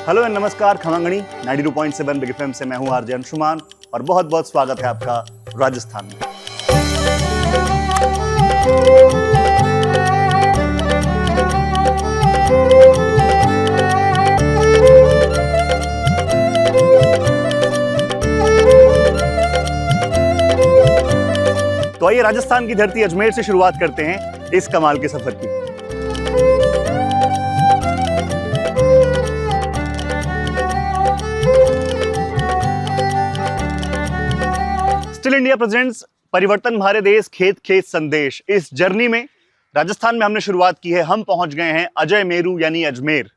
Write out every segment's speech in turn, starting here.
Hello and नमस्कार खमंगणी 92.7 big FM से मैं हूं आरजे अंशुमान और बहुत बहुत स्वागत है आपका राजस्थान में। तो आइए राजस्थान की धरती अजमेर से शुरुआत करते हैं इस कमाल के सफर की। स्टिल इंडिया प्रेजेंट्स परिवर्तन हमारे देश खेत खेत संदेश। इस जर्नी में राजस्थान में हमने शुरुआत की है। हम पहुंच गए हैं अजय मेरू यानी अजमेर,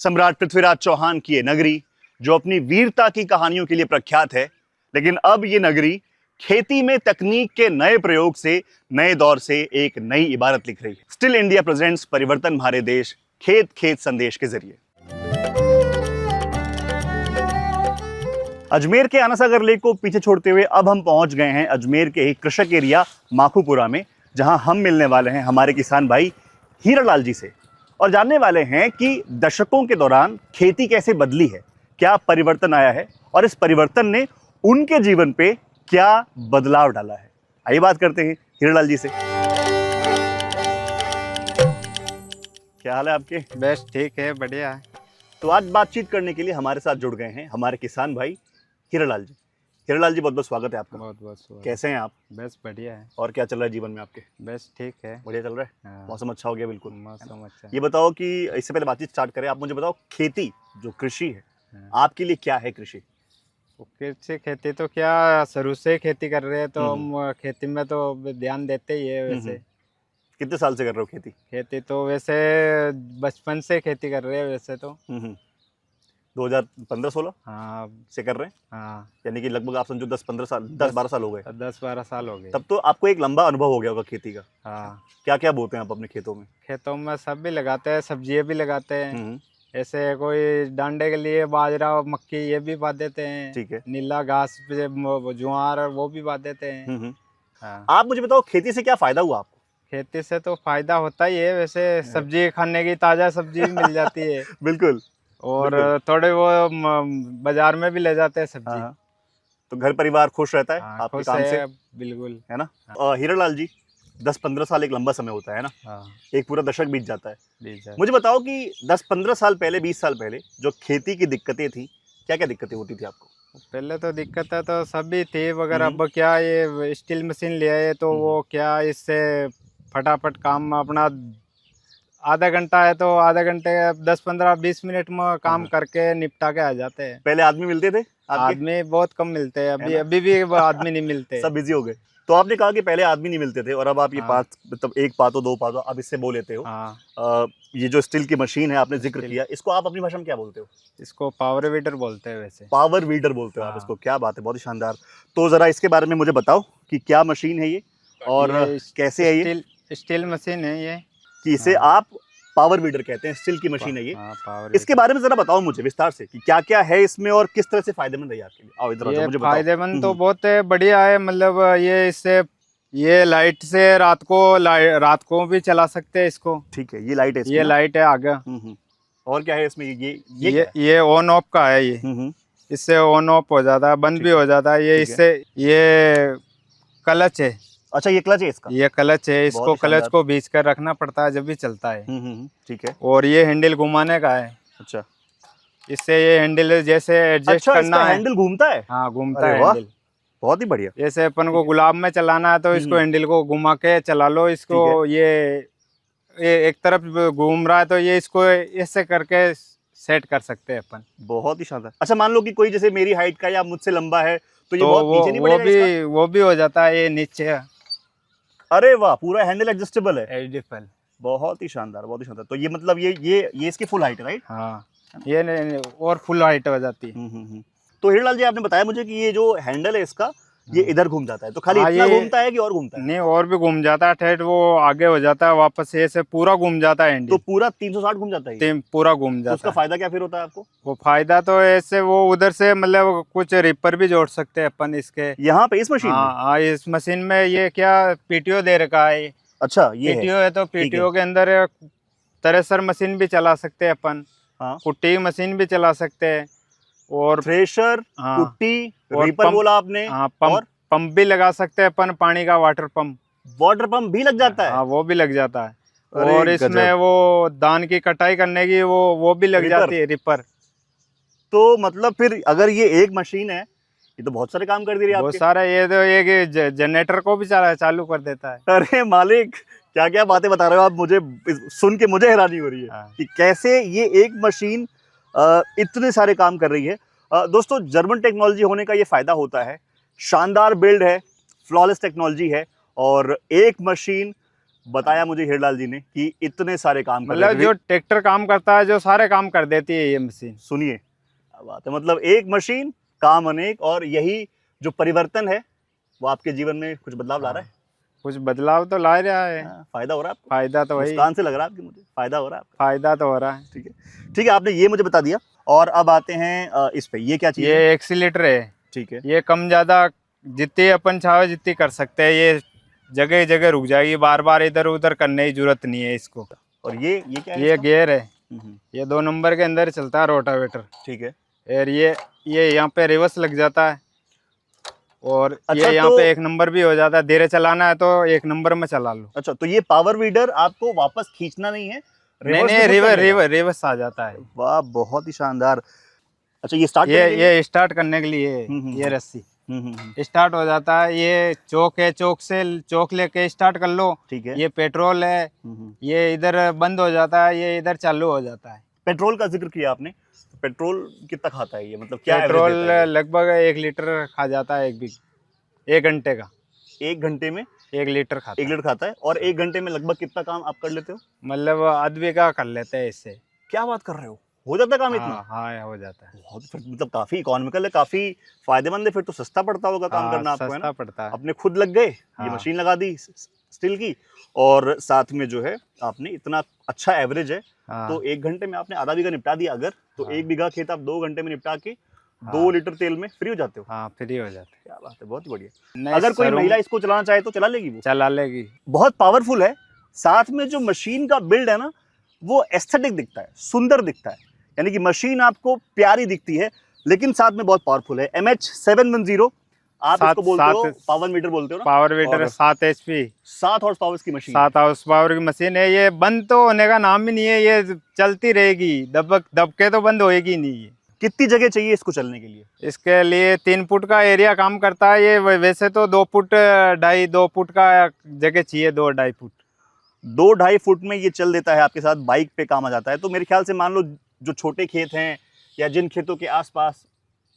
सम्राट पृथ्वीराज चौहान की ये नगरी जो अपनी वीरता की कहानियों के लिए प्रख्यात है। लेकिन अब ये नगरी खेती में तकनीक के नए प्रयोग से नए दौर से एक नई इबारत लिख रही है। स्टिल इंडिया प्रेजेंट्स परिवर्तन हमारे देश खेत खेत संदेश के जरिए। अजमेर के आनासागर लेक को पीछे छोड़ते हुए अब हम पहुंच गए हैं अजमेर के ही कृषक एरिया माखूपुरा में, जहां हम मिलने वाले हैं हमारे किसान भाई हीरालाल जी से और जानने वाले हैं कि दशकों के दौरान खेती कैसे बदली है, क्या परिवर्तन आया है और इस परिवर्तन ने उनके जीवन पे क्या बदलाव डाला है। आइए बात करते हैं हीरालाल जी से। क्या हाल है आपके? बस ठीक है, बढ़िया है। तो आज बातचीत करने के लिए हमारे साथ जुड़ गए हैं हमारे किसान भाई हीरालाल जी। हीरालाल जी बहुत बहुत स्वागत है आपका। बहुत बहुत स्वागत। कैसे हैं आप? बस बढ़िया है। और क्या चल रहा है जीवन में आपके? बस ठीक है, बढ़िया चल रहा है। हाँ। मौसम अच्छा हो गया बिल्कुल। मौसम अच्छा। ये बताओ कि इससे पहले बातचीत स्टार्ट करें, आप मुझे बताओ खेती जो कृषि है हाँ। आपके लिए क्या है कृषि? कृषि खेती तो क्या शुरू से ही खेती कर रहे हैं तो हम खेती में तो ध्यान देते ही है। वैसे कितने साल से कर रहे हो खेती? खेती तो वैसे बचपन से खेती कर रहे हैं वैसे तो। 2015-16 हाँ से कर रहे हैं, हाँ, यानी कि लगभग आप समझो 10-15 साल 10-12 साल हो गए। 10-12 साल हो गए। तब तो आपको एक लंबा अनुभव हो गया होगा खेती का। हाँ, क्या क्या बोते हैं आप अपने खेतों में? खेतों में सब भी लगाते हैं, सब्जियाँ भी लगाते हैं। हम्म, ऐसे कोई डांडे के लिए बाजरा और मक्की ये भी बा देते हैं। ठीक है। नीला घास पे ज्वार और वो भी बा देते हैं। हम्म। हाँ। आप मुझे बताओ खेती से क्या फायदा हुआ आपको? खेती से तो फायदा होता ही है, वैसे सब्जी खाने की ताज़ा सब्जी भी मिल जाती है। बिल्कुल। और बिल्कुल। थोड़े वो बाजार में भी ले जाते हैं सब्जी। हाँ, तो घर परिवार खुश रहता है हाँ, आपके खुश काम से, है, बिल्कुल। है ना? हीरालाल जी 10-15 साल एक लंबा समय होता है ना, हाँ, एक पूरा दशक बीत जाता है। बीज है। मुझे बताओ कि 10-15 साल पहले 20 साल पहले जो खेती की दिक्कतें थी, क्या क्या दिक्कतें होती थी आपको? पहले तो दिक्कत है तो सभी थी वगैरह। अब क्या ये स्टील मशीन ले आए तो वो क्या इससे फटाफट काम अपना आधा घंटा है तो आधा घंटे 10-15-20 मिनट में काम करके निपटा के आ जाते हैं। पहले आदमी मिलते थे आपके? आदमी बहुत कम मिलते हैं, अभी भी आदमी नहीं मिलते। सब बिजी हो गए। तो आपने कहा कि पहले आदमी नहीं मिलते थे और अब आप ये हाँ। बात मतलब एक पातो दो पातो आप इससे बोल लेते हो। हाँ, ये जो स्टील की मशीन है आपने जिक्र स्टील। किया, इसको आप अपनी भाषा में क्या बोलते हो? इसको पावर वीडर बोलते हैं वैसे। पावर वीडर बोलते हो आप हाँ। इसको? क्या बात है, बहुत ही शानदार। तो जरा इसके बारे में मुझे बताओ कि क्या मशीन है ये और ये कैसे है ये? स्टील मशीन है ये। कि इसे आप पावर वीडर कहते हैं, स्टील की मशीन है ये। हाँ, पावर इसके बारे में जरा बताओ मुझे विस्तार से कि क्या क्या है इसमें और किस तरह से फायदेमंद है आपके लिए। आओ इधर आ जाओ, ये मुझे बताओ। फायदेमंद तो बहुत है, बढ़िया है। मतलब ये इससे ये लाइट से रात को भी चला सकते हैं इसको। ठीक है, ये लाइट है इसमें ये ना? लाइट है आगे। और क्या है इसमें? ये ये ऑन ऑफ का है ये। इससे ऑन ऑफ हो जाता है, बंद भी हो जाता है ये। इससे ये क्लच है। अच्छा, ये क्लच है इसका? ये क्लच है, इसको बहुत ही क्लच शानदार। को बीच कर रखना पड़ता है जब भी चलता है। ठीक है। और ये हैंडल घुमाने का है। अच्छा, इससे ये हैंडल जैसे एडजस्ट अच्छा करना इसका है। हैंडल घूमता है? हाँ, घूमता अरे है वाह, हैंडल। बहुत ही बढ़िया। जैसे अपन को गुलाब में चलाना है तो इसको हैंडल को घुमा के चला लो इसको। ये एक तरफ घूम रहा है तो ये इसको ऐसे करके सेट कर सकते हैं अपन। बहुत ही शानदार। अच्छा, मान लो कि कोई जैसे मेरी हाइट का या मुझसे लंबा है तो ये बहुत नीचे नहीं पड़ेगा इसका? वो भी हो जाता है ये नीचे। अरे वाह, पूरा हैंडल एडजस्टेबल है। एडिफल। बहुत ही शानदार, बहुत ही शानदार। तो ये मतलब ये इसकी फुल हाइट है, राइट? हाँ, ये नहीं, और फुल हाइट हो जाती है। तो हीरालाल जी आपने बताया मुझे कि ये जो हैंडल है इसका ये इधर घूम जाता है, तो खाली हाँ, इतना ये घूमता है कि और घूमता है? नहीं, और भी घूम जाता है। ठेठ वो आगे हो जाता है वापस, ऐसे पूरा घूम जाता है हैंडल। तो पूरा 360 घूम जाता है ये? पूरा घूम तो जाता उसका है। फायदा क्या फिर होता है आपको? वो फायदा तो ऐसे वो उधर से मतलब कुछ रिपर भी जोड़ सकते हैं अपन इसके। यहाँ पे इस मशीन में? हाँ, इस मशीन में ये क्या पीटीओ दे रखा है। अच्छा, ये पीटीओ है तो ठीक है। पीटीओ के अंदर थ्रेसर मशीन भी चला सकते हैं अपन। हाँ। पुट्टी की मशीन भी चला सकते हैं और थ्रेशर, हाँ। कुट्टी, और रीपर पंप- बोला आपने, हाँ, पंप और पंप भी लगा सकते हैं अपन, पानी का वाटर पंप। वाटर पंप भी लग जाता है। हाँ, वो भी लग जाता है। अरे और इसमें गजब। वो धान की कटाई करने की वो भी लग रिपर। जाती है, रिपर। तो मतलब फिर अगर ये एक मशीन है, ये तो बहुत सारे काम कर दे रही है बहुत आपके। सारा, ये तो एक जनरेटर को भी चालू कर देता है। अरे मालिक, क्या क्या बातें बता रहे हो आप मुझे, सुन के मुझे हैरानी हो रही है हाँ। कि कैसे ये एक मशीन इतने सारे काम कर रही है। दोस्तों, जर्मन टेक्नोलॉजी होने का ये फायदा होता है, शानदार बिल्ड है, फ्लॉलेस टेक्नोलॉजी है, और एक मशीन बताया मुझे हीरलाल जी ने कि इतने सारे काम कर रही है। मतलब जो ट्रैक्टर काम करता है, जो सारे काम कर देती है ये मशीन। सुनिए, क्या बात है, मतलब एक मशीन काम अनेक, और यही जो परिवर्तन है वो आपके जीवन में कुछ बदलाव ला रहा है। कुछ बदलाव तो ला रहा है। फायदा हो रहा है आपको? फायदा तो वही, मुस्कान से लग रहा है आपकी मुझे, फायदा हो रहा है आपका। फायदा तो हो रहा है। ठीक है, ठीक है, आपने ये मुझे बता दिया। और अब आते हैं इस पे, ये क्या चीज़ है? ये एक्सीलेटर है। ठीक है। ये कम ज्यादा जितनी अपन चाहे जितनी कर सकते हैं। ये जगह जगह रुक जाएगी, बार बार इधर उधर करने की जरूरत नहीं है इसको। और ये क्या है ये इसका? गियर है। हम्म, ये 2 नंबर के अंदर चलता है रोटावेटर। ठीक है। और ये यहाँ पे रिवर्स लग जाता है। और अच्छा, ये यहाँ तो पे 1 नंबर भी हो जाता है। धीरे चलाना है तो 1 नंबर में चला लो। अच्छा, तो ये पावर वीडर आपको वापस खींचना नहीं है, नहीं reverse नहीं, भी खुद कर लेगा? रिवर्स आ जाता है। वाह, बहुत ही शानदार। अच्छा, ये स्टार्ट करने के लिए? ये स्टार्ट करने के लिए ये रस्सी स्टार्ट हो जाता है। ये चौक है, चौक लेके स्टार्ट कर लो। ठीक है। ये पेट्रोल है। ये इधर बंद हो जाता है, ये इधर चालू हो जाता है। पेट्रोल का जिक्र किया आपने, पेट्रोल कितना खाता है ये, मतलब क्या पेट्रोल एवरेज देता है ये? लगभग 1 लीटर खा जाता है 1 घंटे का। 1 घंटे में 1 लीटर खाता 1 है। लीटर खाता है। और 1 घंटे में लगभग कितना काम आप कर लेते हो? मतलब आध बीघा कर लेते हैं इससे। क्या बात कर रहे हो जाता है काम इतना? हाँ, हो जाता है। बहुत, फिर मतलब काफी इकोनॉमिकल है, काफी फायदेमंद है, फिर तो सस्ता पड़ता होगा काम करना आपको, है सस्ता ना? पड़ता है। अपने खुद लग गए, ये हाँ। मशीन लगा दी स्टील की, और साथ में जो है आपने इतना अच्छा एवरेज है। हाँ। तो 1 घंटे में आपने आधा बीघा निपटा दिया अगर, तो हाँ। 1 बीघा खेत आप 2 घंटे में निपटा के 2 हाँ। लीटर तेल में फ्री हो जाते हो। हाँ, फ्री हो जाते क्या बात है, बहुत ही बढ़िया। हैं। अगर कोई महिला इसको चलाना चाहे तो चला लेगी वो? चला लेगी। बहुत पावरफुल है। साथ में जो मशीन का बिल्ड है ना, वो एस्थेटिक दिखता है, सुंदर दिखता है, यानी कि मशीन आपको प्यारी दिखती है, लेकिन साथ में बहुत पावरफुल है। MH710 आप इसको बोलते हो, पावर मीटर बोलते हो ना? Power meter, 7 HP, 7 horse power की मशीन। 7 हाउस पावर की मशीन है। ये बंद तो होने का नाम ही नहीं है, ये चलती रहेगी। दबके तो बंद होएगी नहीं ये। कितनी जगह चाहिए इसको चलने के लिए? इसके लिए 3 फुट का एरिया काम करता है ये। वैसे तो 2 फुट 2.5 फुट का जगह चाहिए, 2-2.5 फुट। 2-2.5 फुट में ये चल देता है, आपके साथ बाइक पे काम आ जाता है। तो मेरे ख्याल से मान लो जो छोटे खेत हैं, या जिन खेतों के आसपास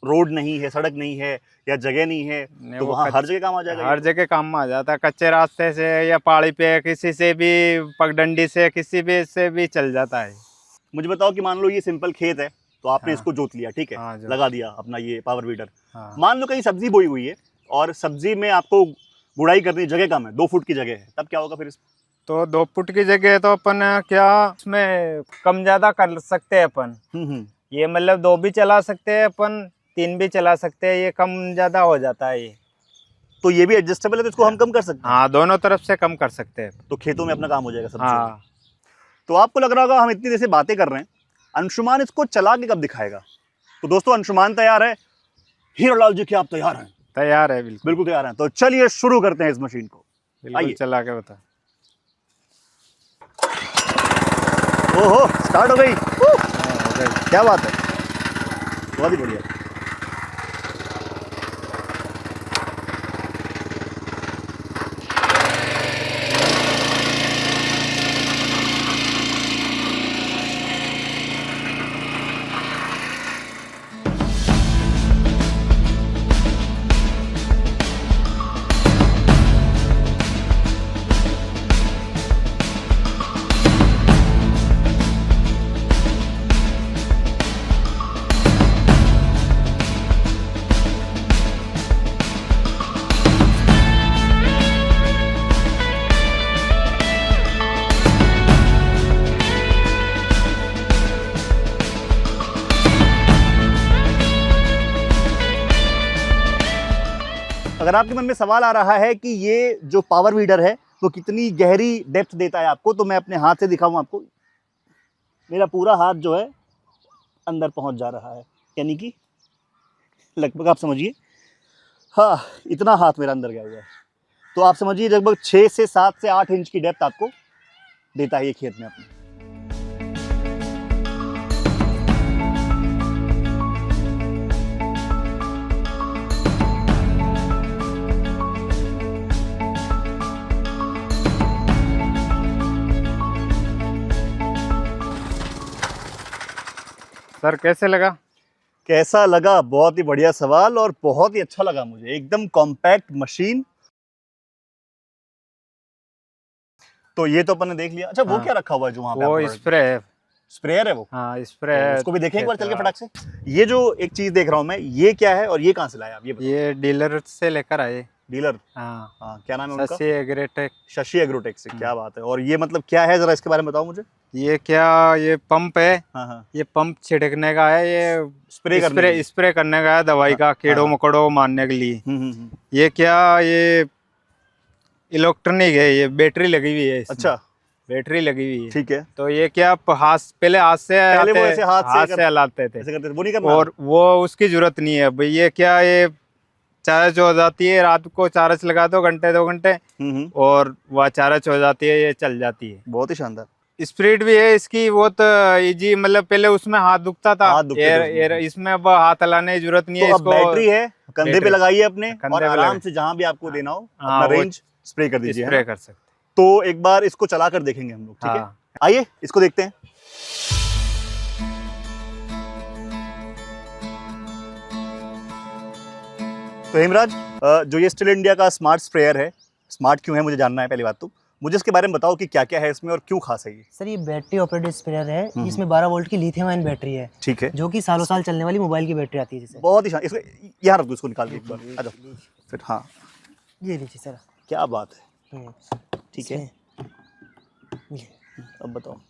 रोड नहीं है, सड़क नहीं है, या जगह नहीं है, तो वहाँ हर जगह काम आ जाएगा। हर जगह काम में आ जाता है। कच्चे रास्ते से या पहाड़ी पे किसी से भी, पगडंडी से किसी भी से भी चल जाता है। मुझे बताओ कि मान लो ये सिंपल खेत है, तो आपने इसको जोत लिया, ठीक है, हाँ, लगा दिया अपना ये पावर वीडर। हाँ। मान लो कहीं सब्जी बोई हुई है, और सब्जी में आपको गुड़ाई करनी, जगह कम है, 2 फुट की जगह है, तब क्या होगा फिर? तो 2 फुट की जगह तो अपन क्या उसमें कम ज्यादा कर सकते हैं अपन। ये मतलब 2 भी चला सकते हैं अपन, 3 भी चला सकते हैं। ये कम ज्यादा हो जाता है ये। तो ये भी एडजस्टेबल है, तो इसको हम कम कर सकते हैं। हाँ, दोनों तरफ से कम कर सकते हैं। तो खेतों में अपना काम हो जाएगा सब्जी। हाँ। तो आपको लग रहा होगा हम इतनी देर से बातें कर रहे हैं, अंशुमान इसको चला के कब दिखाएगा? तो दोस्तों, अंशुमान तैयार है, हीरालाल जी, क्या आप तैयार हैं? तैयार है, बिल्कुल बिल्कुल तैयार हैं। तो चलिए शुरू करते हैं इस मशीन को। बिल्कुल चला के बता। ओहो, स्टार्ट हो गई। हो गई। क्या बात है, बहुत ही बढ़िया। अगर आपके मन में सवाल आ रहा है कि ये जो पावर वीडर है वो कितनी गहरी डेप्थ देता है आपको, तो मैं अपने हाथ से दिखाऊं आपको। मेरा पूरा हाथ जो है अंदर पहुंच जा रहा है, यानी कि लगभग आप समझिए, हाँ इतना हाथ मेरा अंदर गया हुआ है, तो आप समझिए लगभग 6 से 7 से 8 इंच की डेप्थ आपको देता है ये खेत में अपने। सर कैसे लगा? कैसा लगा? बहुत ही बढ़िया सवाल और बहुत ही अच्छा लगा मुझे, एकदम कॉम्पैक्ट मशीन। तो ये तो अपन ने देख लिया। अच्छा वो हाँ। क्या रखा हुआ है जो वहाँ पे वो आपको स्प्रे है। स्प्रेयर है वो? हाँ स्प्रे तो है। उसको भी देखें एक बार चल के खेत फटाक से। ये जो एक चीज देख रहा हूँ मैं, ये क्या है और ये कहाँ से लाया आप? ये बताओ। ये डीलर से लेकर आए। डीलर? हाँ हाँ, क्या नाम है उनका? शशि एग्रोटेक। शशि एग्रोटेक से। क्या बात है। और ये मतलब क्या है, जरा इसके बारे में बताओ मुझे। ये क्या, ये पंप है। हाँ हाँ, ये पंप छिड़कने का है, ये स्प्रे करने के लिए। स्प्रे करने का है दवाई का, कीड़ों मकोड़ों को मारने के लिए। ये क्या, ये इलेक्ट्रॉनिक है, ये बैटरी लगी हुई है इसमें। अच्छा बैटरी लगी हुई है। ठीक है। तो ये क्या, पहले हाथ से पहले वो ऐसे हाथ से हलाते थे, ऐसे करते थे, वो नहीं करना। और वो उसकी जरूरत नहीं है भाई। ये क्या, ये चार्ज हो जाती है, रात को चार्ज लगा दो घंटे 2 घंटे और वह चार्ज हो जाती है, ये चल जाती है। बहुत ही शानदार। स्पीड भी है इसकी बहुत इजी, मतलब पहले उसमें हाथ दुखता था, हाथ दुखते थे उसमें। इसमें अब हाथ हलाने की जरूरत नहीं है। तो अब इसको बैटरी है, कंधे पे बैटरी। लगाइए अपने कंधे और पे आराम लगा। से जहां भी आपको देना हो हाँ, अपना वो रेंज स्प्रे कर दीजिए, है स्प्रे ना? कर सकते। तो एक बार इसको चला कर देखेंगे हम लोग, ठीक है? हाँ। आइए इसको देखते हैं। तो हेमराज, जो ये स्टिल इंडिया का स्मार्ट स्प्रेयर है, स्मार्ट क्यों है मुझे जानना है पहली बात। तो मुझे इसके बारे में बताओ कि क्या क्या है इसमें और क्यों खास है ये। सर ये बैटरी ऑपरेटेड स्प्रेयर है, इसमें 12 वोल्ट की लिथियम आयन बैटरी है, ठीक है। जो कि सालों साल चलने वाली मोबाइल की बैटरी आती है जैसे। बहुत ही इसको यहाँ रख दो, इसको निकाल के एक बार आ जाओ फिर। हाँ ये लीजिए सर। क्या बात है, ठीक है। अब बताओ।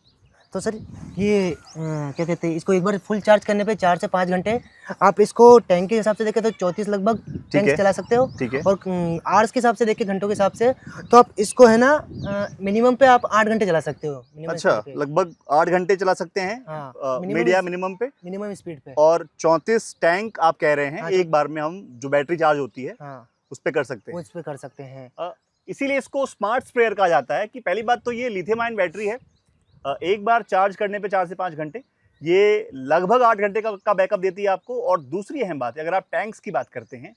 तो सर ये क्या कहते हैं, इसको एक बार फुल चार्ज करने पे 4 से 5 घंटे आप इसको टैंक के हिसाब से देखें तो 34 लगभग टैंक है। चला सकते हो। ठीक है। और आवर्स के हिसाब से देखें, घंटों के हिसाब से, तो आप इसको है ना मिनिमम पे आप 8 घंटे चला सकते हो। अच्छा, लगभग 8 घंटे चला सकते हैं। हाँ, मीडिया मिनिमम पे, मिनिमम स्पीड पे। और 34 टैंक आप कह रहे हैं हाँ, एक बार में हम जो बैटरी चार्ज होती है हाँ उस पे कर सकते वो हैं। इस पे कर सकते हैं। इसीलिए इसको स्मार्ट स्प्रेयर कहा जाता है कि पहली बात तो ये लिथियम आयन बैटरी है, एक बार चार्ज करने पे 4 से 5 घंटे, ये लगभग 8 घंटे का बैकअप देती है आपको। और दूसरी अहम बात है, अगर आप टैंक्स की बात करते हैं,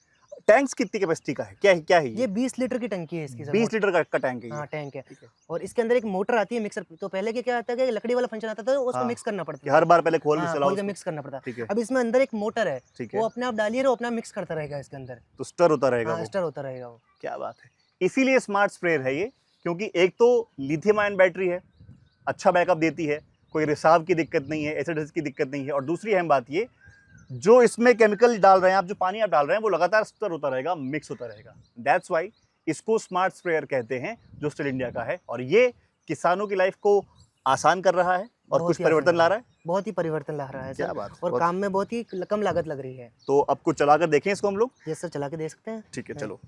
टैंक्स कितनी कैपेसिटी का है, क्या है ये 20 लीटर की टंकी है इसकी सर। 20 लीटर का टैंक है ये। हाँ टैंक है। ठीक है। और इसके अंदर एक मोटर आती है मिक्सर। तो पहले क्या आता है कि लकड़ी वाला फंक्शन आता था, उसको हाँ, मिक्स करना पड़ता कि था। हर बार पहले खोल के हाँ, चलाओ खोल के उसको। मिक्स करना पड़ता। ठीक है। अब इसमें अंदर एक मोटर है, ठीक है। वो अपने आप डालिए, वो अपना मिक्स करता रहेगा इसके अंदर। तो स्टर होता रहेगा हाँ वो। स्टर होता रहेगा वो। क्या बात है। इसीलिए स्मार्ट स्प्रेयर है ये, क्योंकि एक तो लिथियम आयन बैटरी है, अच्छा बैकअप देती है, कोई रिसाव की दिक्कत नहीं है, एसिड की दिक्कत नहीं है। और दूसरी अहम बात ये, जो इसमें केमिकल डाल रहे हैं आप, जो पानी आप डाल रहे हैं, वो लगातार स्टर होता रहेगा, मिक्स होता रहेगा। दैट्स वाई इसको स्मार्ट स्प्रेयर कहते हैं, जो स्टिल इंडिया का है। और ये किसानों की लाइफ को आसान कर रहा है और बहुत कुछ ही आसान परिवर्तन ला रहा है। बहुत ही परिवर्तन ला रहा है क्या सर। बात है, और बहुत- काम में बहुत ही कम लागत लग रही है। तो अब कुछ चला कर देखें इसको हम लोग। ये सर चला के दे सकते हैं। ठीक है, चलो।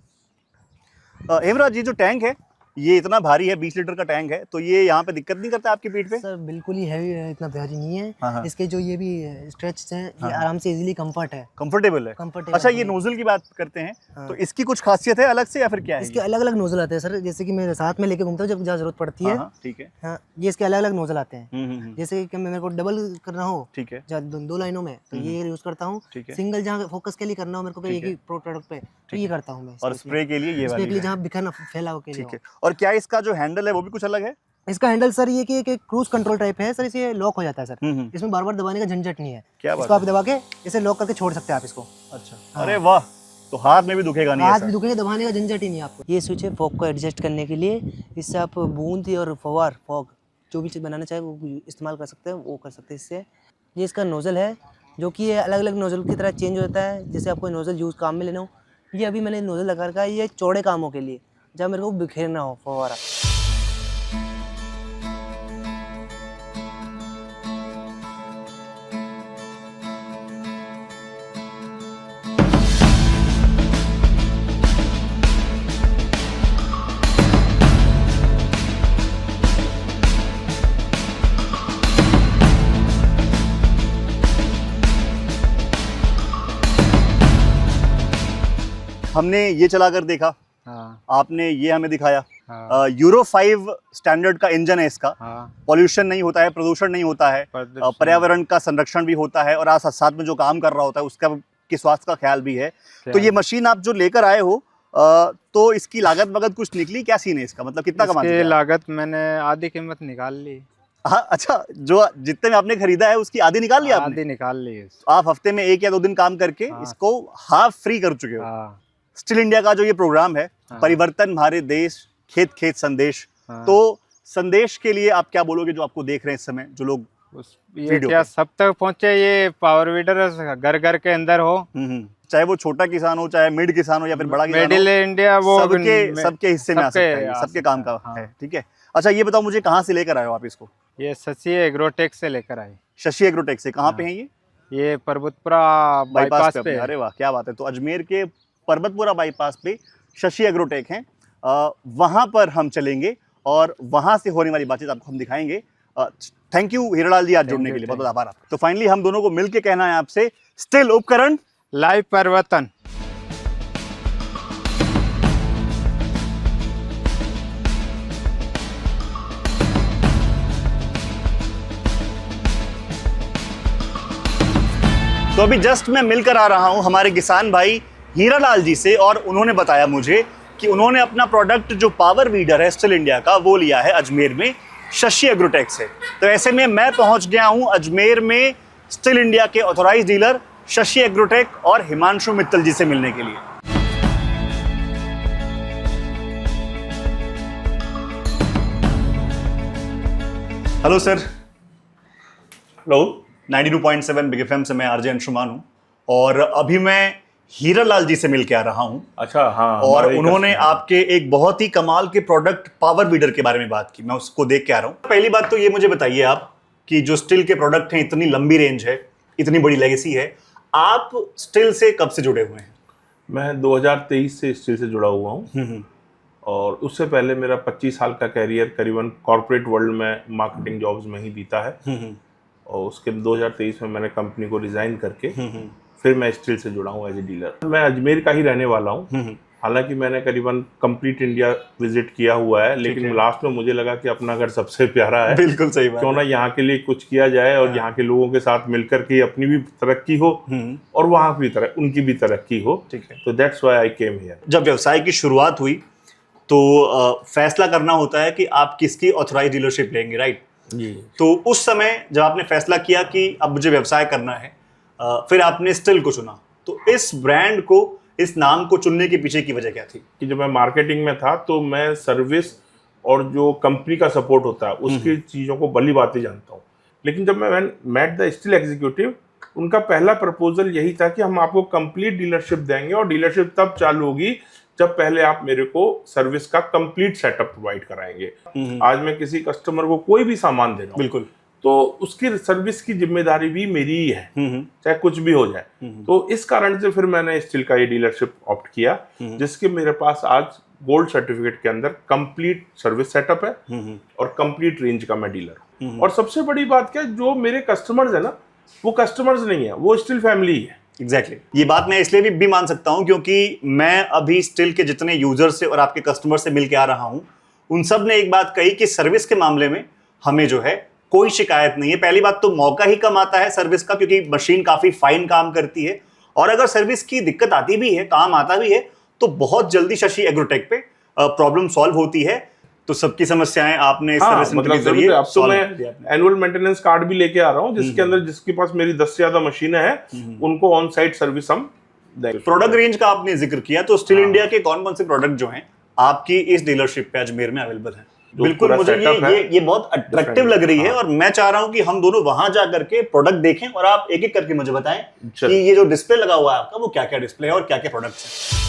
हेमराज जी, जो टैंक है ये इतना भारी है, 20 लीटर का टैंक है, तो ये यहाँ पे दिक्कत नहीं करता आपकी पीठ पे? सर बिल्कुल ही हैवी है, इतना भारी नहीं है। हाँ, हाँ। इसके जो ये भी स्ट्रेच हैं, ये हाँ, हाँ। आराम से इजीली कंफर्ट है। कंफर्टेबल है। कंफर्टेबल। अच्छा, ये नोजल की बात करते हैं, हाँ। तो इसकी कुछ खासियत है अलग से या फिर क्या है इसके ये? अलग अलग नोजल आते हैं सर, जैसे कि मैं साथ में लेके घूमता हूँ जब जहाँ जरूरत पड़ती है। हाँ, ठीक है। हाँ, ये इसके अलग अलग नोजल आते हैं। हम्म, जैसे कि मेरे को डबल करना हो, ठीक है। जहाँ दो लाइनों में, तो ये यूज करता हूँ। ठीक है। सिंगल जहाँ फोकस के लिए करना हो मेरे को ठीक एक ही प्रोडक्ट पे, तो ये करता हूँ मैं। और स्प्रे के लिए ये स्प्रे वाली के लिए है। जहाँ बिखरना फैलाव के लिए ठीक हो। है। और क्या इसका जो हैंडल है वो भी कुछ अलग है? इसका हैंडल सर ये कि एक क्रूज कंट्रोल टाइप है सर, इसे लॉक हो जाता है सर। हम्म, इसमें बार बार दबाने का झंझट नहीं है। क्या बात इसको आप दबा के इसे लॉक करके छोड़ सकते हैं आप इसको। अच्छा, अरे वाह, तो हाथ में भी दुखेगा नहीं हाथ ऐसा? भी दुखेंगे, दबाने का झंझट ही नहीं है आपको। ये स्विच है फॉग को एडजस्ट करने के लिए, इससे आप बूंद और फवार फॉग जो भी चीज़ बनाना चाहे वो इस्तेमाल कर सकते हैं, वो कर सकते हैं इससे। ये इसका नोज़ल है, जो कि ये अलग अलग नोज़ल की तरह चेंज होता है। जैसे आपको नोज़ल यूज़ काम में लेना हो, ये अभी मैंने नोज़ल लगा रखा है, ये चौड़े कामों के लिए, जहाँ मेरे को बिखेरना हो फवारा। हमने ये चलाकर देखा, हाँ आपने ये हमें दिखाया। हाँ यूरो 5 स्टैंडर्ड का इंजन है इसका, हाँ पॉल्यूशन नहीं होता है, प्रदूषण नहीं होता है, प्रदूषण- पर्यावरण का संरक्षण भी होता है और साथ साथ में जो काम कर रहा होता है उसका की स्वास्थ्य का ख्याल भी है। तो ये मशीन आप जो लेकर आए हो, तो इसकी लागत वगत कुछ निकली, क्या सीन है इसका, मतलब कितना कमा इसकी दिया? लागत मैंने आधी कीमत निकाल ली। हाँ, अच्छा, जो जितने में आपने खरीदा है उसकी आधी निकाल लिया आपने? आधी निकाल ली तो आप हफ्ते में 1 या 2 दिन काम करके हाँ। इसको हाफ फ्री कर चुके हो। हाँ स्टिल इंडिया का जो ये प्रोग्राम है, हाँ। परिवर्तन हमारे देश, खेत खेत संदेश, हाँ। तो संदेश के लिए आप क्या बोलोगे जो आपको देख रहे हैं इस समय, जो लोग ये वीडियो क्या पे। सब तक पहुंचे, ये पावर वीडर घर घर के अंदर हो, चाहे वो छोटा किसान हो, चाहे मिड किसान हो या फिर बड़ा किसान मिडिल हो, इंडिया वो सबके हिस्से में आ सकता है, ये आ सबके सकता काम का हाँ। है। ठीक है, अच्छा ये बताओ मुझे, कहाँ से लेकर आए हो आप इसको? ये शशि एग्रोटेक से लेकर आए। शशि एग्रोटेक से। कहाँ पे हाँ। है ये? ये पर्वतपुरा बाईपास बाईपास पे पे अपने। अरे वाह, क्या बात है। तो अजमेर के पर्वतपुरा बाईपास पे शशि एग्रोटेक है, वहाँ पर हम चलेंगे और वहाँ से होने वाली बातचीत आपको हम दिखाएंगे। थैंक यू हीरालाल जी आज जुड़ने के लिए, बहुत बहुत आभार आपका। तो फाइनली हम दोनों को मिलके कहना है आपसे, स्टिल उपकरण लाइव परिवर्तन। तो अभी जस्ट मैं मिलकर आ रहा हूं हमारे किसान भाई हीरालाल जी से, और उन्होंने बताया मुझे कि उन्होंने अपना प्रोडक्ट जो पावर वीडर है स्टिल इंडिया का, वो लिया है अजमेर में शशि एग्रोटेक से। तो ऐसे में मैं पहुंच गया हूं अजमेर में स्टिल इंडिया के ऑथराइज्ड डीलर शशि एग्रोटेक और हिमांशु मित्तल जी से मिलने के लिए। Hello sir. Hello, 92.7 big FM से मैं आरजे अंशुमान हूं, और अभी मैं हीरालाल जी से मिल के आ रहा हूं। अच्छा, हाँ। और हमारे उन्होंने customer- आपके एक बहुत ही कमाल के प्रोडक्ट पावर बीडर के बारे में बात की, मैं उसको देख के आ रहा हूं। पहली बात तो ये मुझे बताइए आप कि जो स्टिल के प्रोडक्ट हैं, इतनी लंबी रेंज है, इतनी बड़ी लेगेसी है, आप स्टिल से कब से जुड़े हुए हैं? मैं 2023 से स्टील से जुड़ा हुआ हूँ, और उससे पहले मेरा 25 साल का कैरियर करीबन कॉर्पोरेट वर्ल्ड में मार्केटिंग जॉब्स में ही बीता है। और उसके 2023 में मैंने कंपनी को रिजाइन करके फिर मैं स्टील से जुड़ा हूँ एज ए डीलर। मैं अजमेर का ही रहने वाला हूँ, हालांकि मैंने करीबन कंप्लीट इंडिया विजिट किया हुआ है, लेकिन लास्ट में मुझे लगा कि अपना घर सबसे प्यारा है। बिल्कुल सही बात क्यों ना यहाँ के लिए कुछ किया जाए और यहाँ के लोगों के साथ मिलकर के अपनी भी तरक्की हो और वहाँ की भी उनकी भी तरक्की हो। ठीक है। तो that's why I came here. जब व्यवसाय की शुरुआत हुई तो फैसला करना होता है कि आप किसकी ऑथराइज्ड डीलरशिप लेंगे, राइट? जी। तो उस समय जब आपने फैसला किया कि अब मुझे व्यवसाय करना है, फिर आपने स्टिल को चुना, तो इस ब्रांड को, इस नाम को चुनने के पीछे की वजह क्या थी? कि जब मैं मार्केटिंग में था तो मैं सर्विस और जो कंपनी का सपोर्ट होता है उसकी चीज़ों को भली बातें जानता हूँ, लेकिन जब मैं मेट द स्टिल एग्जीक्यूटिव, उनका पहला प्रपोजल यही था कि हम आपको कंप्लीट डीलरशिप देंगे, और डीलरशिप तब चालू होगी जब पहले आप मेरे को सर्विस का कंप्लीट सेटअप प्रोवाइड कराएंगे। आज मैं किसी कस्टमर को कोई भी सामान दे रहा हूँ, बिल्कुल, तो उसकी सर्विस की जिम्मेदारी भी मेरी ही है, चाहे कुछ भी हो जाए। तो इस कारण से फिर मैंने स्टील का ये डीलरशिप ऑप्ट किया, जिसके मेरे पास आज गोल्ड सर्टिफिकेट के अंदर कंप्लीट सर्विस सेटअप है और कंप्लीट रेंज का मैं डीलर हूँ। और सबसे बड़ी बात क्या है, जो मेरे कस्टमर्स है ना, वो कस्टमर्स नहीं है, वो स्टिल फैमिली है। एग्जैक्टली। ये बात मैं इसलिए भी मान सकता हूं क्योंकि मैं अभी स्टिल के जितने यूजर से और आपके कस्टमर से मिल के आ रहा हूं, उन सब ने एक बात कही कि सर्विस के मामले में हमें जो है कोई शिकायत नहीं है। पहली बात तो मौका ही कम आता है सर्विस का, क्योंकि मशीन काफी फाइन काम करती है, और अगर सर्विस की दिक्कत आती भी है, काम आता भी है, तो बहुत जल्दी शशि एग्रोटेक पे प्रॉब्लम सॉल्व होती है। तो सबकी समस्याएं आपने इस सर्विस सेंटर के जरिए अब तो solve मैं कर दिया आपने। एनुअल मेंटेनेंस कार्ड भी लेके आ रहा हूँ, जिसके अंदर जिसके पास मेरी 10 से ज्यादा मशीनें हैं उनको ऑन साइट सर्विस हम देंगे। प्रोडक्ट रेंज का आपने जिक्र किया, तो स्टिल इंडिया के कौन कौन से प्रोडक्ट जो हैं आपकी इस डीलरशिप पे अजमेर में अवेलेबल हैं? बिल्कुल, पूरा मुझे setup है, ये बहुत अट्रैक्टिव लग रही है, और मैं चाह रहा हूं कि हम दोनों वहां जा करके प्रोडक्ट देखें और आप एक एक करके मुझे बताएं कि ये जो डिस्प्ले लगा हुआ है आपका, वो क्या क्या डिस्प्ले है और क्या क्या प्रोडक्ट्स हैं।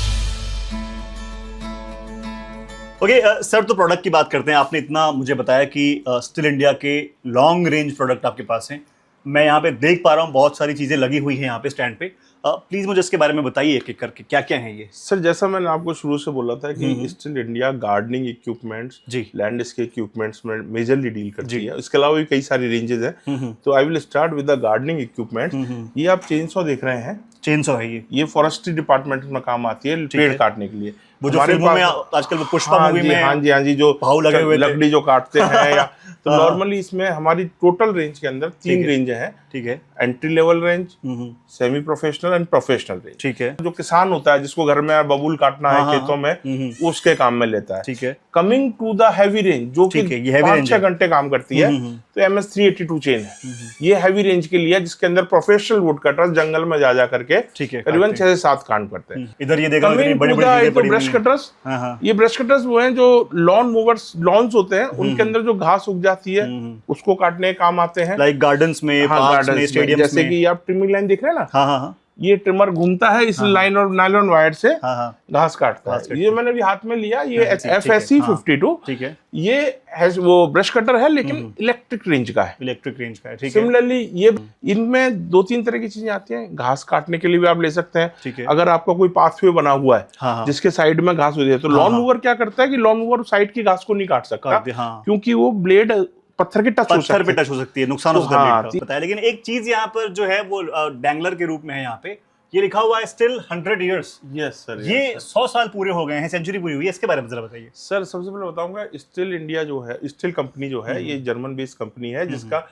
ओके सर, तो प्रोडक्ट की बात करते हैं। आपने इतना मुझे बताया कि स्टिल इंडिया के लॉन्ग रेंज प्रोडक्ट आपके पास हैं। मैं यहाँ पे देख पा रहा हूँ बहुत सारी चीजें लगी हुई हैं यहाँ पे स्टैंड पे। प्लीज मुझे इसके बारे में बताइए एक एक करके, क्या क्या है ये? सर, जैसा मैंने आपको शुरू से बोला था कि स्टिल इंडिया गार्डनिंग इक्विपमेंट्स, जी, लैंडस्केप इक्विपमेंट्स में मेजरली डील करती है। इसके अलावा भी कई सारी रेंजेस हैं, तो I will start with the gardening equipments. ये आप चेनसॉ देख रहे हैं, चेनसॉ है ये फॉरेस्ट्री डिपार्टमेंट में काम आती है, पेड़ है। काटने के लिए। वो जो हमारे फिल्मों में पास- आजकल वो पुष्पा हाँ मूवी जी, में हाँ जी, हाँ जी, जो भाव लगे हुए थे। लकड़ी जो काटते हैं या तो हाँ। नॉर्मली इसमें हमारी टोटल रेंज के अंदर 3 है। रेंज है। ठीक है। Entry level range, hmm, semi professional and professional range. ठीक है। जो किसान होता है जिसको घर में बबूल काटना हाँ, है हाँ, खेतों में, हम्म। उसके काम में लेता है। ठीक है। Coming to the heavy range जो कि ठीक है, ये heavy range 5-6 है। घंटे काम करती है, तो MS 382 चेन है। ये हैवी रेंज के लिए जिसके अंदर प्रोफेशनल वुड कटर्स जंगल में जा करके ठीक है, करीबन काटते 6 से 7 कांड करते हैं। इधर ये देखा कमिंग बड़ी टू बड़ी चीजें द पड़ी ब्रश हुई हैं। कटर्स, हाँ, हाँ। ये ब्रश कटर्स वो हैं जो लॉन मूवर्स लॉन्स होते हैं, उनके अंदर जो घास उग जाती है उसको काटने के काम आते हैं। लाइक गार्डन्स में, हाँ, पार्क्स gardens में, में, स्टेडियम्स जैसे में। कि आप ट्रिमिंग लाइन देख रहे हैं ना, हाँ, हाँ, हाँ, ये ट्रिमर घूमता है इस लाइन और नायलॉन वायर से हाँ, हाँ। घास काटता घास है। काटती ये मैंने भी हाथ में लिया, ये हाँ, ठीक है, FSC हाँ। 52, ठीक है। ये वो ब्रश कटर है लेकिन इलेक्ट्रिक रेंज का है। इलेक्ट्रिक रेंज का है। ठीक है। सिमिलरली ये इनमें 2-3 तरह की चीजें आती हैं। घास काटने के लिए भी आप ले सकते हैं। ठीक है। अगर आपका कोई पाथवे बना हुआ है हाँ, हाँ। जिसके साइड में घास होती है, तो लॉन मूवर क्या करता है कि लॉन मूवर साइड की घास को नहीं काट सकता, काट दे, हाँ। क्योंकि वो ब्लेड पत्थर के टच हो पत्थर पे सकता है। टच हो सकती है, नुकसान हो तो सकता है हाँ, blade का। पता है, लेकिन एक चीज यहाँ पर जो है वो डैंगलर के रूप में है। यहाँ पे ये लिखा हुआ है स्टिल 100 years। यस सर, ये 100 साल पूरे हो गए हैं, सेंचुरी पूरी हुई है। इसके बारे में जरा बताइए। सर सबसे पहले बताऊंगा, स्टील इंडिया जो है, स्टील कंपनी जो है, ये जर्मन बेस्ड कंपनी है जिसका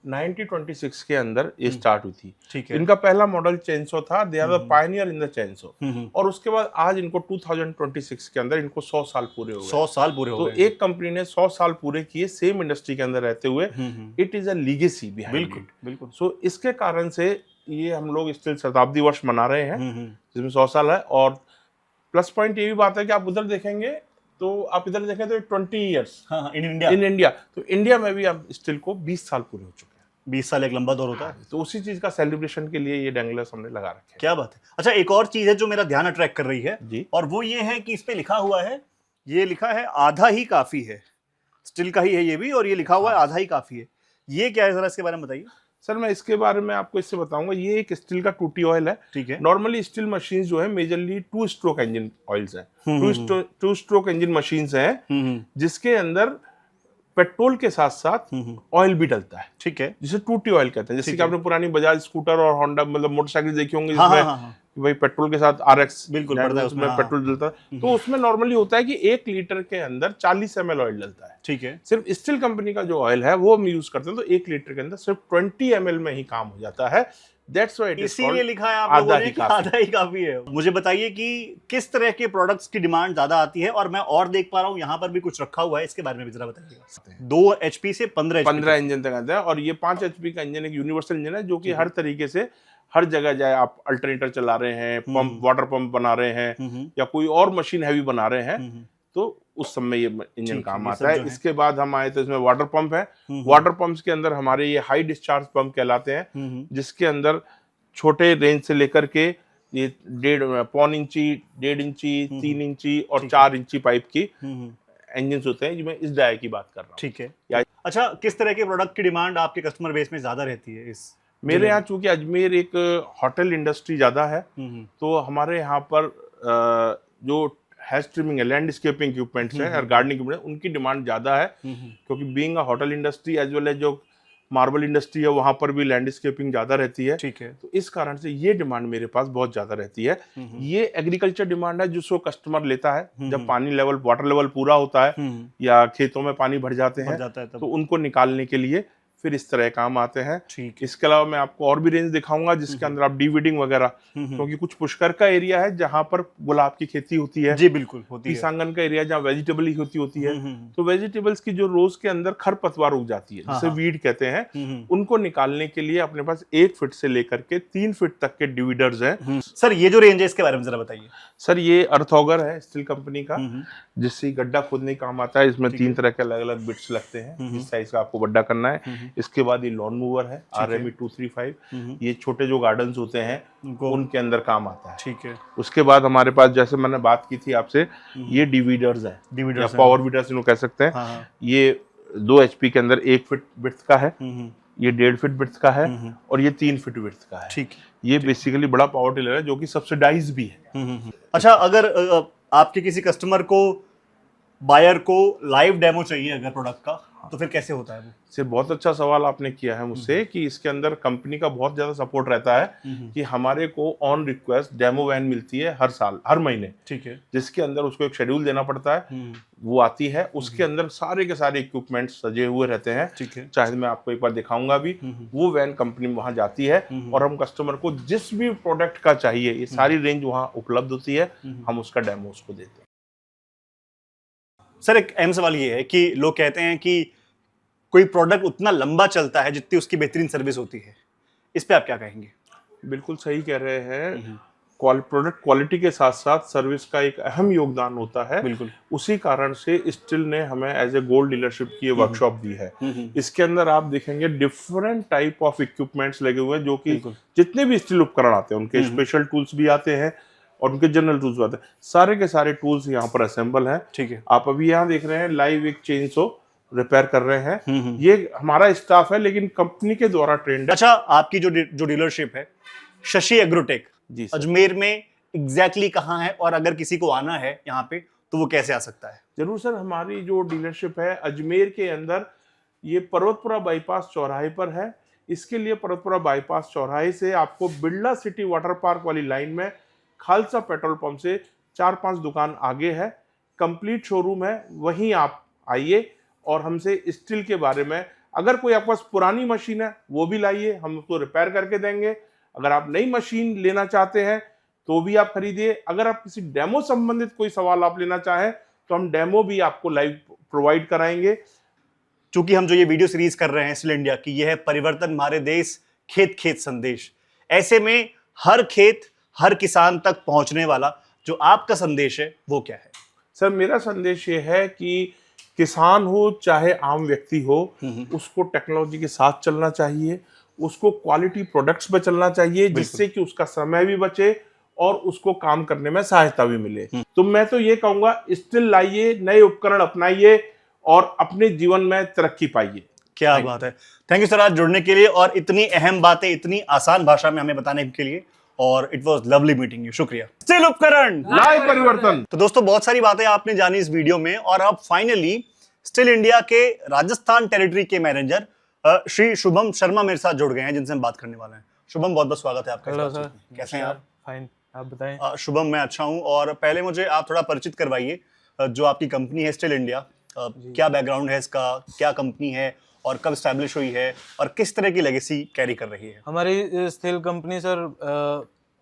1926 के अंदर ये स्टार्ट हुई थी। ठीक है। इनका पहला मॉडल चेनसो था, they are the pioneer in the chainsaw. और उसके बाद आज इनको 2026 के अंदर इनको 100 साल पूरे हो गए। 100 साल पूरे हो तो गए। एक कंपनी ने 100 साल पूरे किए सेम इंडस्ट्री के अंदर रहते हुए। It is a legacy behind. बिल्कुल, बिल्कुल। सो इसके कारण से ये हम लोग स्टिल शताब्दी वर्ष मना रहे हैं जिसमें 100 साल है। और प्लस पॉइंट ये भी बात है कि आप उधर देखेंगे तो आप इधर देखें तो 20 ईयर्स हाँ, इन इंडिया। इन इंडिया, तो इंडिया में भी अब स्टिल को 20 साल पूरे हो चुके हैं। 20 साल एक लंबा दौर होता है। तो उसी चीज का सेलिब्रेशन के लिए ये डैंगलर्स हमने लगा रखे हैं। क्या बात है। अच्छा, एक और चीज है जो मेरा ध्यान अट्रैक्ट कर रही है जी। और वो ये है कि इस पे लिखा हुआ है, ये लिखा है आधा ही काफी है। स्टील का ही है ये भी, और ये लिखा हुआ है आधा ही काफी है। ये क्या है, जरा इसके बारे में बताइए। सर मैं इसके बारे में आपको इससे बताऊंगा। ये एक स्टील का 2T ऑयल है। ठीक है। नॉर्मली स्टील मशीन जो है मेजरली 2 स्ट्रोक इंजन ऑयल्स हैं। 2 स्ट्रोक इंजन मशीन्स हैं जिसके अंदर पेट्रोल के साथ साथ ऑयल भी डलता है। ठीक है। जिसे 2T ऑयल कहते हैं। जैसे कि आपने पुरानी बजाज स्कूटर और होंडा मतलब मोटरसाइकिल देखी होंगी हाँ, जिसमें हाँ, हाँ। कि भाई पेट्रोल के साथ RX बिल्कुल पड़ता है उसमें, हाँ। पेट्रोल डलता है। तो उसमें नॉर्मली होता है कि 1 लीटर के अंदर 40 ml ऑयल डलता है। ठीक है। सिर्फ स्टील कंपनी का जो ऑयल है वो हम यूज करते हैं, तो 1 लीटर के अंदर सिर्फ 20 ml में ही काम हो जाता है। दैट्स व्हाई इट इज इसीलिए लिखा है आप लोगों ने कि आधा ही काफी है। मुझे बताइए कि किस तरह के प्रोडक्ट्स की डिमांड ज्यादा आती है। और मैं और देख पा रहा हूँ यहाँ पर भी कुछ रखा हुआ है, इसके बारे में भी जरा बताइएगा। 2 HP से 15 15 इंजन तक आता है। और ये 5 HP का इंजन एक यूनिवर्सल इंजन है जो कि हर तरीके से हर जगह जाए, आप अल्टरनेटर चला रहे हैं, पंप वाटर पंप बना रहे हैं या कोई और मशीन हैवी बना रहे हैं, तो उस समय ये इंजन काम आता है। इसके बाद हम आए तो इसमें वाटर पंप है। वाटर पंप्स के अंदर हमारे ये हाई डिस्चार्ज पंप कहलाते हैं, जिसके अंदर छोटे रेंज से लेकर के ये 1.5 इंची, 1.5 इंची, 3 इंची और 4 इंची पाइप की इंजन होते हैं। मैं इस डाया की बात कर रहा हूँ। ठीक है। अच्छा, किस तरह के प्रोडक्ट की डिमांड आपके कस्टमर बेस में ज्यादा रहती है? इस मेरे यहाँ चूंकि अजमेर एक होटल इंडस्ट्री ज्यादा है, तो हमारे यहाँ पर जो हैज ट्रिमिंग है, लैंडस्केपिंग इक्विपमेंट्स हैं और गार्डनिंग इक्विपमेंट, उनकी डिमांड ज्यादा है। क्योंकि being a hotel industry as well as जो मार्बल इंडस्ट्री है वहां पर भी लैंडस्केपिंग ज्यादा रहती है। ठीक है। तो इस कारण से ये डिमांड मेरे पास बहुत ज्यादा रहती है। ये एग्रीकल्चर डिमांड है जिसको कस्टमर लेता है जब पानी लेवल, वाटर लेवल पूरा होता है या खेतों में पानी भर जाते हैं, तो उनको निकालने के लिए फिर इस तरह काम आते हैं। ठीक। इसके अलावा मैं आपको और भी रेंज दिखाऊंगा जिसके अंदर आप डीवीडिंग वगैरह, क्योंकि कुछ पुष्कर का एरिया है जहां पर गुलाब की खेती होती है। जी बिल्कुल होती है। पीसांगन का एरिया जहाँ वेजिटेबल ही होती है। तो वेजिटेबल्स की जो रोज के अंदर खरपतवार उग जाती है, जिसे वीड कहते हैं, उनको निकालने के लिए अपने पास 1 फीट से लेकर के 3 फीट तक के डिविडर्स हैं। सर ये जो रेंज है इसके बारे में जरा बताइए। सर ये अर्थऑगर है स्टील कंपनी का, जिससे गड्ढा खोदने का काम आता है। इसमें 3 तरह के अलग अलग बिट्स लगते हैं, इस साइज का आपको गड्ढा करना है। इसके बाद ये लॉन मूवर है RME 235, ये छोटे जो गार्डन्स होते हैं उनके अंदर काम आता है। ठीक है। उसके बाद हमारे पास, जैसे मैंने बात की थी आपसे, ये डिवीडर्स है, या पावर वीडर्स इनको कह सकते हैं। ये 2 HP के अंदर 1 फीट विड्थ का है, ये 1.5 फीट विड्थ का है और ये 3 फीट विड्थ का है। ठीक। ये बेसिकली बड़ा पावर टिलर है जो कि सब्सिडाइज भी है। अच्छा, अगर आपके किसी कस्टमर को बायर को लाइव डेमो चाहिए अगर प्रोडक्ट का, तो फिर कैसे होता है वो? से बहुत अच्छा सवाल आपने किया है मुझसे कि इसके अंदर कंपनी का बहुत ज्यादा सपोर्ट रहता है कि हमारे को ऑन रिक्वेस्ट डेमो वैन मिलती है हर साल, हर महीने, ठीक है। जिसके अंदर उसको एक शेड्यूल देना पड़ता है। वो आती है, उसके अंदर सारे के सारे इक्विपमेंट सजे हुए रहते हैं, ठीक है। चाहे मैं आपको एक बार दिखाऊंगा भी। वो वैन कंपनी वहां जाती है और हम कस्टमर को जिस भी प्रोडक्ट का चाहिए, ये सारी रेंज वहां उपलब्ध होती है, हम उसका डेमो उसको देते हैं। सर एक अहम सवाल ये है कि लोग कहते हैं कि कोई प्रोडक्ट उतना लंबा चलता है जितनी उसकी बेहतरीन सर्विस होती है, इस पे आप क्या कहेंगे? बिल्कुल सही कह रहे हैं। प्रोडक्ट क्वालिटी के साथ साथ सर्विस का एक अहम योगदान होता है। बिल्कुल। उसी कारण से स्टिल ने हमें एज ए गोल्ड डीलरशिप की वर्कशॉप दी है। इसके अंदर आप देखेंगे डिफरेंट टाइप ऑफ इक्विपमेंट्स लगे हुए हैं, जो कि जितने भी स्टील उपकरण आते हैं उनके स्पेशल टूल्स भी आते हैं और उनके जनरल टूल्स भी आते हैं। सारे के सारे टूल्स यहाँ पर असेंबल हैं। ठीक है। आप अभी यहाँ देख रहे हैं लाइव एक चेनसो रिपेयर कर रहे हैं। ये हमारा स्टाफ है, लेकिन कंपनी के द्वारा ट्रेंड। अच्छा, आपकी जो डीलरशिप है शशि एग्रोटेक जी सर। अजमेर में एग्जैक्टली कहाँ है, और अगर किसी को आना है यहाँ पे तो वो कैसे आ सकता है? जरूर सर, हमारी जो डीलरशिप है अजमेर के अंदर, ये पर्वतपुरा बाईपास चौराहे पर है। इसके लिए पर्वतपुरा बाईपास चौराहे से आपको बिरला सिटी वाटर पार्क वाली लाइन में खालसा पेट्रोल पंप से 4-5 दुकान आगे है, कंप्लीट शोरूम है। वहीं आप आइए और हमसे स्टील के बारे में, अगर कोई आपके पास पुरानी मशीन है वो भी लाइए, हम उसको रिपेयर करके देंगे। अगर आप नई मशीन लेना चाहते हैं तो भी आप खरीदिए। अगर आप किसी डेमो संबंधित कोई सवाल आप लेना चाहें तो हम डेमो भी आपको लाइव प्रोवाइड कराएंगे। चूंकि हम जो ये वीडियो सीरीज कर रहे हैं स्टिल इंडिया की, ये है परिवर्तन हमारे देश, खेत खेत संदेश। ऐसे में हर खेत, हर किसान तक पहुंचने वाला जो आपका संदेश है वो क्या है? सर मेरा संदेश ये है कि किसान हो चाहे आम व्यक्ति हो, उसको टेक्नोलॉजी के साथ चलना चाहिए, उसको क्वालिटी प्रोडक्ट्स पे चलना चाहिए, जिससे कि उसका समय भी बचे और उसको काम करने में सहायता भी मिले। तो मैं तो ये कहूंगा, स्टिल लाइए, नए उपकरण अपनाइए और अपने जीवन में तरक्की पाइए। क्या बात है। थैंक यू सर आज जुड़ने के लिए और इतनी अहम बातें इतनी आसान भाषा में हमें बताने के लिए, और it was lovely meeting you. शुक्रिया। स्टिल उपकरण लाइव परिवर्तन। तो दोस्तों बहुत सारी बातें आपने जानी इस वीडियो में, और अब फाइनली स्टिल इंडिया के राजस्थान टेरिटरी के मैनेजर श्री शुभम शर्मा मेरे साथ जुड़ गए हैं, जिनसे हम बात करने वाले हैं। शुभम बहुत बहुत स्वागत है आपका। हेलो सर, कैसे हैं आप? फाइन, आप बताएं। शुभम मैं अच्छा हूं, और पहले मुझे आप थोड़ा परिचित करवाइए जो आपकी कंपनी है स्टिल इंडिया, क्या बैकग्राउंड है इसका, क्या कंपनी है और कब स्टैब्लिश हुई है और किस तरह की लेगेसी कैरी कर रही है? हमारी स्टील कंपनी सर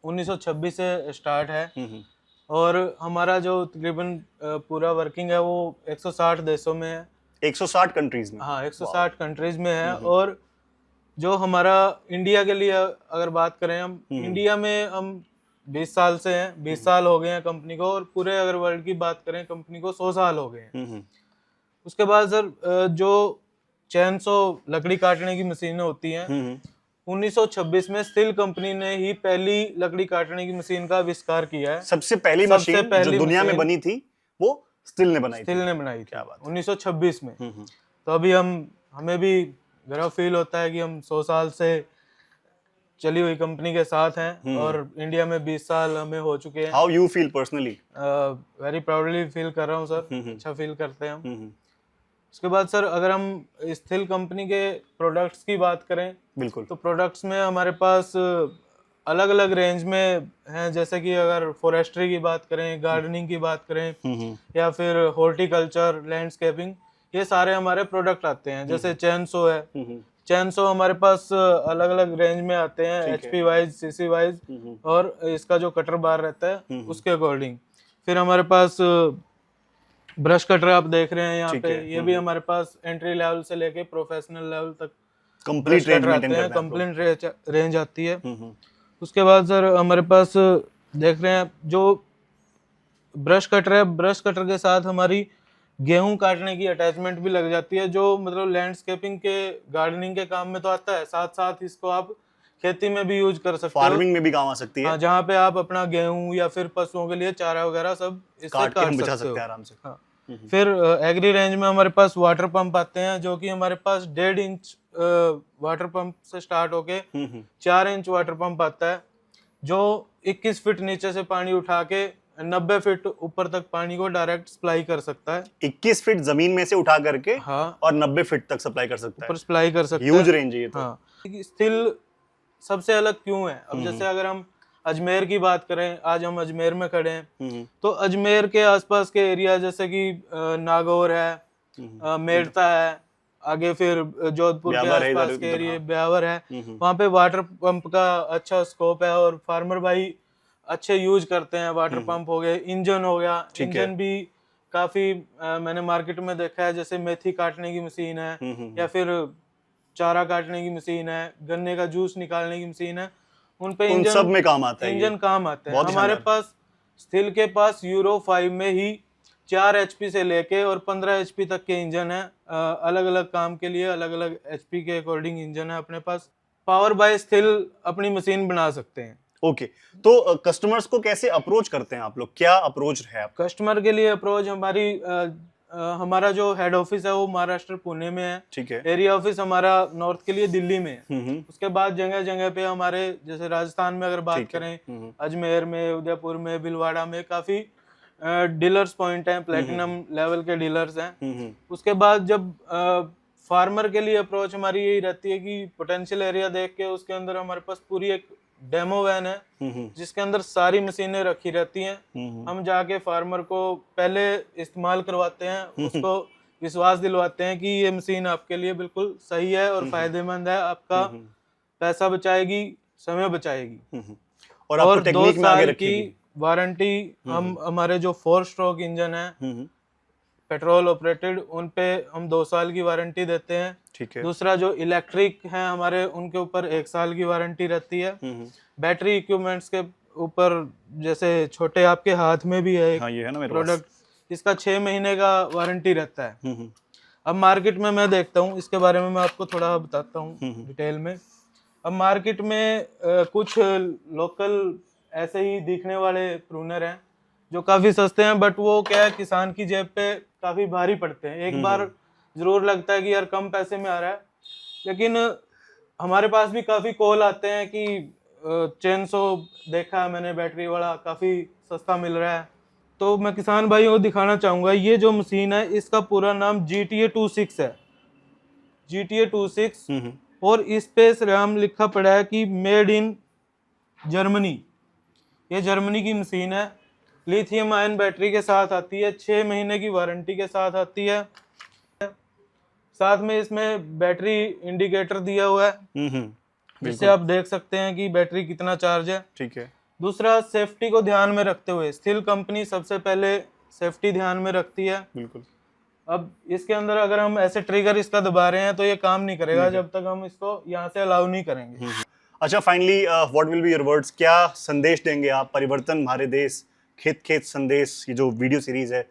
1926 से स्टार्ट है और हमारा जो तकरीबन पूरा वर्किंग है वो 160 देशों में है। 160 कंट्रीज में? हाँ, 160 कंट्रीज में है। और जो हमारा इंडिया के लिए अगर बात करें, हम इंडिया में हम 20 साल से हैं, 20 साल हो गए हैं कंपनी को, और पूरे अगर वर्ल्ड की बात करें कंपनी को 100 साल हो गए हैं। उसके बाद सर जो चैनसो लकड़ी काटने की मशीनें होती हैं, 1926 में स्टील कंपनी ने ही पहली लकड़ी काटने की मशीन का आविष्कार किया है। सबसे पहली मशीन जो दुनिया में बनी थी वो स्टिल ने बनाई थी। क्या बात। 1926 में। तो अभी हमें भी गर्व फील होता है कि हम 100 साल से चली हुई कंपनी के साथ हैं और इंडिया में 20 साल हमें हो चुके हैं। How you feel personally? Very proudly feel कर रहा हूँ सर, अच्छा फील करते हैं हम। उसके बाद सर अगर हम स्टील कंपनी के प्रोडक्ट्स की बात करें, बिल्कुल, तो प्रोडक्ट्स में हमारे पास अलग अलग रेंज में हैं। जैसे कि अगर फॉरेस्ट्री की बात करें, गार्डनिंग की बात करें, या फिर हॉर्टिकल्चर, लैंडस्केपिंग, ये सारे हमारे प्रोडक्ट आते हैं। जैसे चैनसो है, चैनसो हमारे पास अलग अलग रेंज में आते हैं, HP वाइज, CC वाइज, और इसका जो कटर बार रहता है उसके अकॉर्डिंग। फिर हमारे पास ब्रश कटर आप देख रहे हैं यहाँ पे, ये भी हमारे पास एंट्री लेवल से लेके प्रोफेशनल लेवल तक कंप्लीट रेंज आते हैं, कंप्लीट रेंज आती है। उसके बाद सर हमारे पास देख रहे हैं जो ब्रश कटर है, ब्रश कटर के साथ हमारी गेहूं काटने की अटैचमेंट भी लग जाती है, जो मतलब लैंडस्केपिंग के, गार्डनिंग के काम में तो आता है, साथ साथ इसको आप खेती में भी यूज कर सकते हो, फार्मिंग में भी काम आ सकती है। हाँ, जहाँ पे आप अपना गेहूं या फिर पशुओं के लिए चारा वगैरह सब इससे काट के बिछा सकते हो आराम से। हाँ। फिर एग्री रेंज में हमारे पास वाटर पंप आते हैं, जो कि हमारे पास 1.5 इंच वाटर पंप से स्टार्ट होके 4 इंच वाटर पंप आता है, जो 21 फीट नीचे से पानी उठा के 90 फीट ऊपर तक पानी को डायरेक्ट सप्लाई कर सकता है। 21 फीट जमीन में से उठा करके हाँ, और 90 फीट तक सप्लाई कर सकता ऊपर है। सप्लाई कर सकता है। ह्यूज रेंज है ये तो। हाँ, स्टिल सबसे अलग क्यों है? अब जैसे अगर हम अजमेर की बात करें, आज हम अजमेर में खड़े हैं, तो अजमेर के आसपास के एरिया जैसे कि नागौर है, मेड़ता है, आगे फिर जोधपुर के ब्यावर है आसपास इधर, के एरिया हाँ। ब्यावर है, वहाँ पे वाटर पंप का अच्छा स्कोप है और फार्मर भाई अच्छे यूज करते हैं। वाटर पंप हो गए, इंजन हो गया, ठीक है। इंजन भी काफी मैंने मार्केट में देखा है, जैसे मेथी काटने की मशीन है या फिर चारा काटने की मशीन है, गन्ने का जूस निकालने की मशीन है, उन पे उन सब में काम आता है ये। इंजन काम आते हैं। बहुत ही हमारे शानदार। पास स्थिल के पास यूरो 5 में ही 4 HP से लेके और 15 HP तक के इंजन है। अलग अलग काम के लिए अलग अलग HP के अकॉर्डिंग इंजन है अपने पास। पावर बाय स्थिल अपनी मशीन बना सकते हैं। ओके, तो कस्टमर्स को कैसे अप्रोच करते हैं आप लोग? क्या अप्रोच है आपका? कस्टमर के लिए अप्रोच हमारा जो हेड ऑफिस है वो महाराष्ट्र पुणे में है। ठीक है। एरिया ऑफिस हमारा नॉर्थ के लिए दिल्ली में है। हम्म। उसके बाद जगह जगह पे हमारे, जैसे राजस्थान में अगर बात ठीक है। करें, अजमेर में, उदयपुर में, भीलवाड़ा में काफी डीलर्स पॉइंट हैं, प्लेटिनम लेवल के डीलर्स हैं। उसके बाद जब फार्मर के लिए अप्रोच हमारी यही रहती है कि पोटेंशियल एरिया देख के उसके अंदर हमारे पास पूरी एक डेमो वैन है जिसके अंदर सारी मशीनें रखी रहती हैं। हम जाके फार्मर को पहले इस्तेमाल करवाते हैं, उसको विश्वास दिलवाते हैं कि ये मशीन आपके लिए बिल्कुल सही है और फायदेमंद है, आपका पैसा बचाएगी, समय बचाएगी। और आपको 2 टेक्निक में आगे साल रखेगी। की वारंटी हम हमारे जो 4 स्ट्रोक इंजन है पेट्रोल ऑपरेटेड, उन पे हम 2 साल की वारंटी देते हैं। ठीक है। दूसरा जो इलेक्ट्रिक है हमारे, उनके ऊपर 1 साल की वारंटी रहती है। बैटरी इक्विपमेंट्स के ऊपर, जैसे छोटे आपके हाथ में भी है एक हाँ, ये है ना मेरे पास। प्रोडक्ट, इसका 6 महीने का वारंटी रहता है। अब मार्केट में मैं देखता हूँ, इसके बारे में मैं आपको थोड़ा बताता हूँ डिटेल में। अब मार्केट में कुछ लोकल ऐसे ही दिखने वाले प्रूनर हैं जो काफी सस्ते हैं, बट वो क्या है, किसान की जेब पे काफी भारी पड़ते हैं। एक बार जरूर लगता है कि यार कम पैसे में आ रहा है, लेकिन हमारे पास भी काफी कॉल आते हैं कि चेनसो देखा है मैंने बैटरी वाला, काफी सस्ता मिल रहा है। तो मैं किसान भाइयों को दिखाना चाहूंगा, ये जो मशीन है इसका पूरा नाम GTA 26 है, GTA 26, और इस पे SRAM लिखा पड़ा है कि मेड इन जर्मनी। ये जर्मनी की मशीन है, लिथियम आयन बैटरी के साथ आती है, 6 महीने की वारंटी के साथ आती है। साथ में इसमें बैटरी इंडिकेटर दिया हुआ है जिससे आप देख सकते हैं कि बैटरी कितना चार्ज है। ठीक है। दूसरा, सेफ्टी को ध्यान में रखते हुए, स्थिल कंपनी सबसे पहले सेफ्टी ध्यान में रखती है। बिल्कुल। अब इसके अंदर अगर हम ऐसे ट्रिगर इसका दबा रहे हैं तो ये काम नहीं करेगा जब तक हम इसको यहाँ से अलाउ नहीं करेंगे। अच्छा, finally what will be your words? क्या संदेश देंगे आप परिवर्तन हमारे देश खेत खेत संदेश, ये जो वीडियो सीरीज है,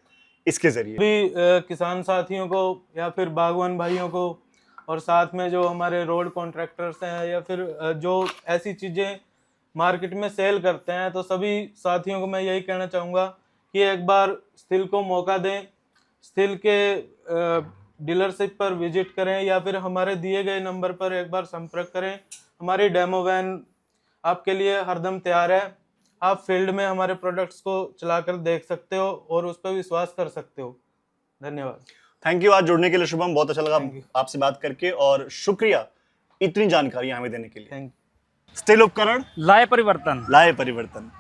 इसके जरिए? भी किसान साथियों को या फिर बागवान भाइयों को, और साथ में जो हमारे रोड कॉन्ट्रैक्टर्स हैं या फिर जो ऐसी चीज़ें मार्केट में सेल करते हैं, तो सभी साथियों को मैं यही कहना चाहूँगा कि एक बार स्थिल को मौका दें, स्थिल के डीलरशिप पर विजिट करें या फिर हमारे दिए गए नंबर पर एक बार संपर्क करें। हमारी डेमो वैन आपके लिए हरदम तैयार है। आप फील्ड में हमारे प्रोडक्ट्स को चलाकर देख सकते हो और उस पर विश्वास कर सकते हो। धन्यवाद। थैंक यू आज जुड़ने के लिए शुभम, बहुत अच्छा लगा Thank you. आपसे बात करके, और शुक्रिया इतनी जानकारी हमें देने के लिए। Thank you. स्टिल उपकरण लाए परिवर्तन। लाए परिवर्तन।